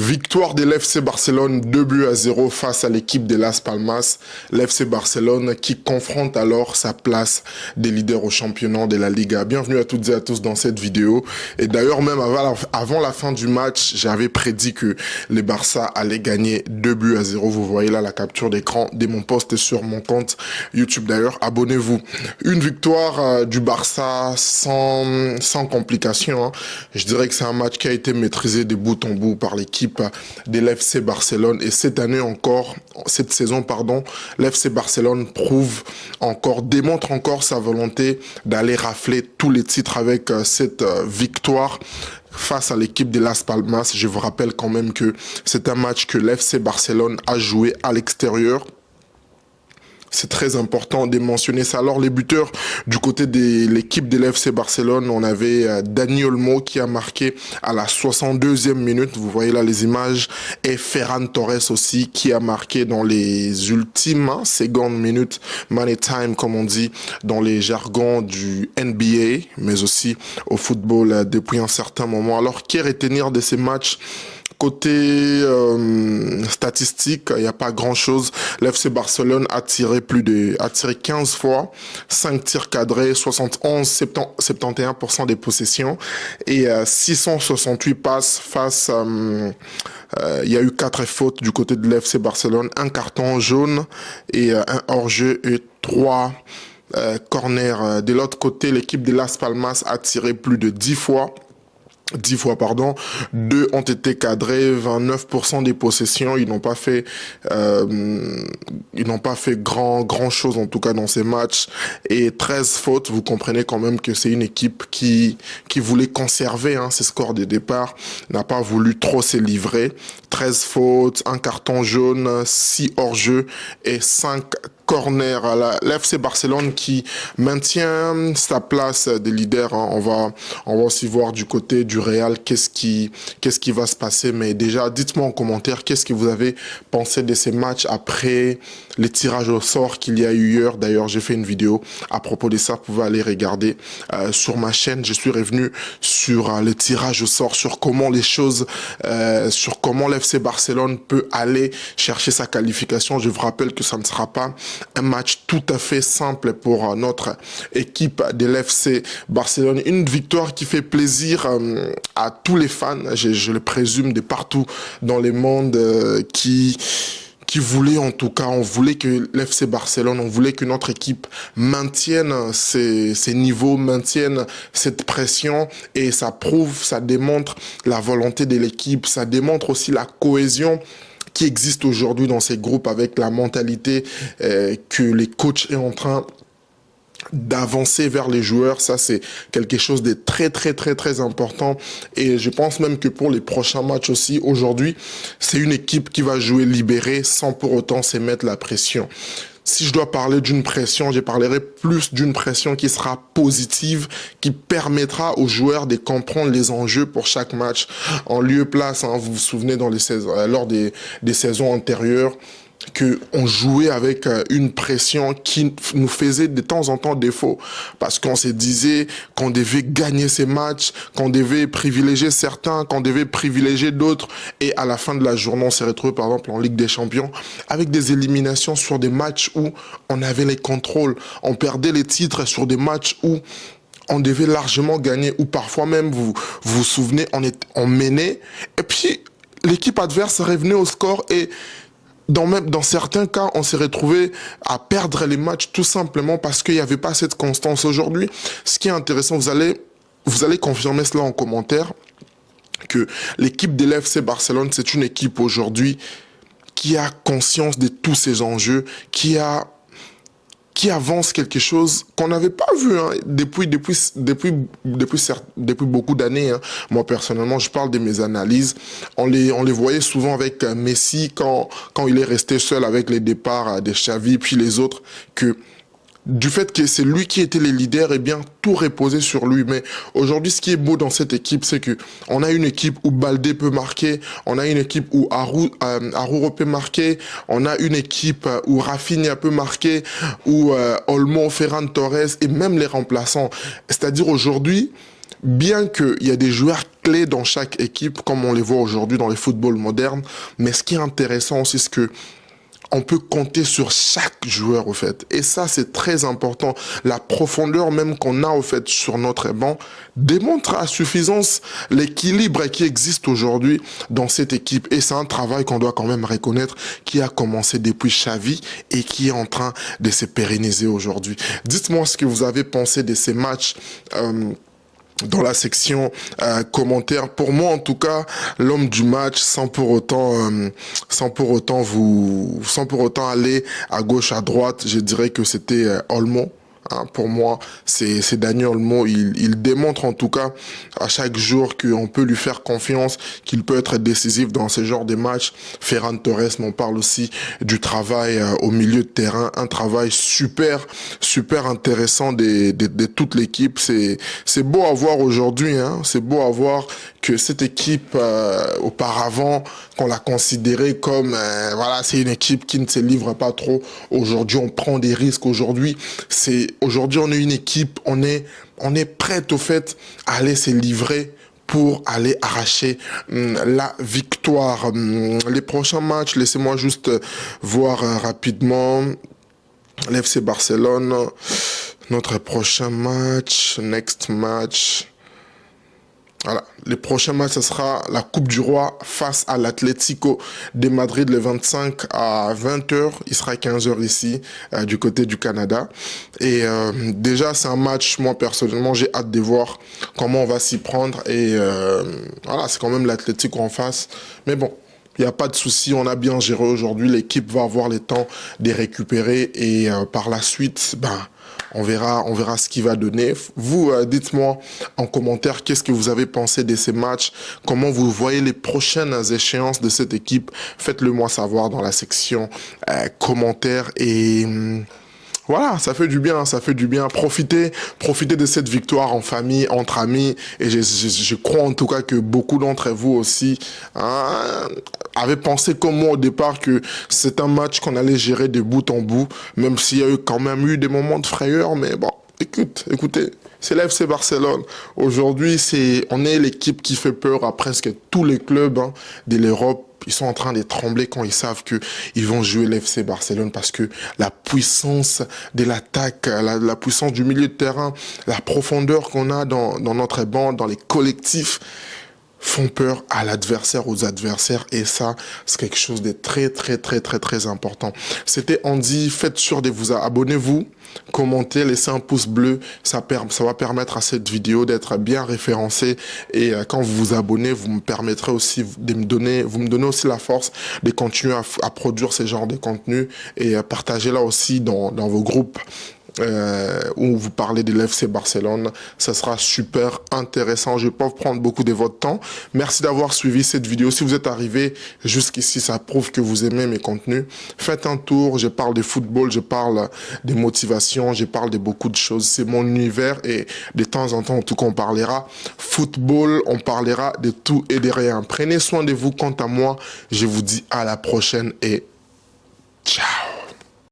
Victoire de l'FC Barcelone 2-0 face à l'équipe de Las Palmas. L'FC Barcelone qui confronte alors sa place des leaders au championnat de la Liga. Bienvenue à toutes et à tous dans cette vidéo. Et d'ailleurs, même avant la fin du match, j'avais prédit que les Barça allaient gagner 2-0. Vous voyez là la capture d'écran de mon post sur mon compte YouTube. D'ailleurs, abonnez-vous. Une victoire du Barça sans complications. Hein. Je dirais que c'est un match qui a été maîtrisé de bout en bout par l'équipe de l'FC Barcelone, et cette saison, l'FC Barcelone démontre encore sa volonté d'aller rafler tous les titres avec cette victoire face à l'équipe de Las Palmas. Je vous rappelle quand même que c'est un match que l'FC Barcelone a joué à l'extérieur. C'est très important de mentionner ça. Alors, les buteurs du côté de l'équipe de l'FC Barcelone, on avait Dani Olmo qui a marqué à la 62e minute. Vous voyez là les images. Et Ferran Torres aussi qui a marqué dans les ultimes secondes minutes. Money time, comme on dit dans les jargons du NBA, mais aussi au football depuis un certain moment. Alors, qu'est retenir de ces matchs? Côté statistique, il n'y a pas grand-chose. L'FC Barcelone a tiré 15 fois, 5 tirs cadrés, 71% des possessions et 668 passes face. Il y a eu 4 fautes du côté de l'FC Barcelone, un carton jaune et un hors-jeu et 3 corners. De l'autre côté, l'équipe de Las Palmas a tiré plus de 10 fois, 2 ont été cadrés, 29% des possessions. Ils n'ont pas fait grand chose en tout cas dans ces matchs, et 13 fautes. Vous comprenez quand même que c'est une équipe qui voulait conserver ses scores de départ, n'a pas voulu trop se livrer. 13 fautes, un carton jaune, 6 hors-jeu et 5 corner à l'FC Barcelone qui maintient sa place de leader. On va aussi voir du côté du Real qu'est-ce qui va se passer. Mais déjà, dites-moi en commentaire qu'est-ce que vous avez pensé de ces matchs après les tirages au sort qu'il y a eu hier. D'ailleurs, j'ai fait une vidéo à propos de ça. Vous pouvez aller regarder sur ma chaîne. Je suis revenu sur le tirage au sort, sur comment les choses, sur comment l'FC Barcelone peut aller chercher sa qualification. Je vous rappelle que ça ne sera pas un match tout à fait simple pour notre équipe de l'FC Barcelone. Une victoire qui fait plaisir à tous les fans, je le présume, de partout dans le monde qui voulait, en tout cas, on voulait que l'FC Barcelone, on voulait que notre équipe maintienne ses niveaux, maintienne cette pression, et ça démontre la volonté de l'équipe, ça démontre aussi la cohésion qui existe aujourd'hui dans ces groupes, avec la mentalité que les coachs est en train d'avancer vers les joueurs. Ça, c'est quelque chose de très important, et je pense même que pour les prochains matchs aussi, aujourd'hui, c'est une équipe qui va jouer libérée sans pour autant se mettre la pression. Si je dois parler d'une pression, je parlerai plus d'une pression qui sera positive, qui permettra aux joueurs de comprendre les enjeux pour chaque match en lieu et place. Vous vous souvenez lors des saisons antérieures, qu'on jouait avec une pression qui nous faisait de temps en temps défaut, parce qu'on se disait qu'on devait gagner ces matchs, qu'on devait privilégier certains, qu'on devait privilégier d'autres, et à la fin de la journée, on s'est retrouvé par exemple en Ligue des Champions avec des éliminations sur des matchs où on avait les contrôles, on perdait les titres sur des matchs où on devait largement gagner, ou parfois même, vous vous souvenez, on menait, et puis l'équipe adverse revenait au score, et dans certains cas, on s'est retrouvé à perdre les matchs tout simplement parce qu'il n'y avait pas cette constance. Aujourd'hui, ce qui est intéressant, vous allez confirmer cela en commentaire, que l'équipe de l'FC Barcelone, c'est une équipe aujourd'hui qui a conscience de tous ces enjeux, qui avance quelque chose qu'on n'avait pas vu depuis beaucoup d'années. Moi, personnellement, je parle de mes analyses. On les voyait souvent avec Messi quand il est resté seul avec les départs de Xavi, puis les autres, que du fait que c'est lui qui était le leader, eh bien, tout reposait sur lui. Mais aujourd'hui, ce qui est beau dans cette équipe, c'est que on a une équipe où Baldé peut marquer, on a une équipe où Arrouro peut marquer, on a une équipe où Rafinha peut marquer, où Olmo, Ferran Torres, et même les remplaçants. C'est-à-dire aujourd'hui, bien qu'il y a des joueurs clés dans chaque équipe, comme on les voit aujourd'hui dans le football moderne, mais ce qui est intéressant aussi, c'est que on peut compter sur chaque joueur, au fait. Et ça, c'est très important. La profondeur même qu'on a, au fait, sur notre banc démontre à suffisance l'équilibre qui existe aujourd'hui dans cette équipe. Et c'est un travail qu'on doit quand même reconnaître qui a commencé depuis Xavi et qui est en train de se pérenniser aujourd'hui. Dites-moi ce que vous avez pensé de ces matchs. Dans la section commentaires. Pour moi, en tout cas, l'homme du match, sans pour autant aller à gauche, à droite, je dirais que c'était Olmo. Hein, pour moi, c'est Dani Olmo. Il démontre en tout cas à chaque jour qu'on peut lui faire confiance, qu'il peut être décisif dans ce genre de matchs. Ferran Torres m'en parle aussi du travail au milieu de terrain, un travail super intéressant de toute l'équipe. C'est beau à voir aujourd'hui, hein, c'est beau à voir que cette équipe auparavant qu'on l'a considérée comme voilà, c'est une équipe qui ne se livre pas trop. Aujourd'hui, on prend des risques. Aujourd'hui, on est une équipe, on est prête au fait à aller se livrer pour aller arracher la victoire. Les prochains matchs, laissez-moi juste voir rapidement. L'FC Barcelone, notre prochain match, next match. Voilà, les prochains matchs, ce sera la Coupe du Roi face à l'Atlético de Madrid le 25 à 20h. Il sera 15h ici, du côté du Canada. Et déjà, c'est un match, moi personnellement, j'ai hâte de voir comment on va s'y prendre. Et voilà, c'est quand même l'Atlético en face. Mais bon, il n'y a pas de souci, on a bien géré aujourd'hui. L'équipe va avoir le temps de récupérer et par la suite, on verra ce qu'il va donner. Vous, dites-moi en commentaire qu'est-ce que vous avez pensé de ces matchs, comment vous voyez les prochaines échéances de cette équipe. Faites-le moi savoir dans la section commentaires et voilà, ça fait du bien, ça fait du bien. Profitez de cette victoire en famille, entre amis. Et je crois en tout cas que beaucoup d'entre vous aussi avaient pensé comme moi au départ que c'est un match qu'on allait gérer de bout en bout, même s'il y a quand même eu des moments de frayeur. Mais bon, écoutez, c'est l'FC Barcelone. Aujourd'hui, on est l'équipe qui fait peur à presque tous les clubs de l'Europe. Ils sont en train de trembler quand ils savent qu'ils vont jouer l'FC Barcelone parce que la puissance de l'attaque, la puissance du milieu de terrain, la profondeur qu'on a dans notre banc, dans les collectifs, font peur à l'adversaire, aux adversaires, et ça, c'est quelque chose de très important. C'était Andy, faites sûr de vous abonnez-vous, commentez, laissez un pouce bleu, ça va permettre à cette vidéo d'être bien référencée, et quand vous vous abonnez, vous me permettrez aussi de vous me donnez aussi la force de continuer à produire ce genre de contenu, et partagez-la aussi dans vos groupes, où vous parlez de l'FC Barcelone. Ça sera super intéressant. Je ne vais pas vous prendre beaucoup de votre temps. Merci d'avoir suivi cette vidéo. Si vous êtes arrivé jusqu'ici, ça prouve que vous aimez mes contenus. Faites un tour. Je parle de football, je parle de motivation, je parle de beaucoup de choses. C'est mon univers et de temps en temps, en tout cas, on parlera football, on parlera de tout et de rien. Prenez soin de vous. Quant à moi, je vous dis à la prochaine et ciao.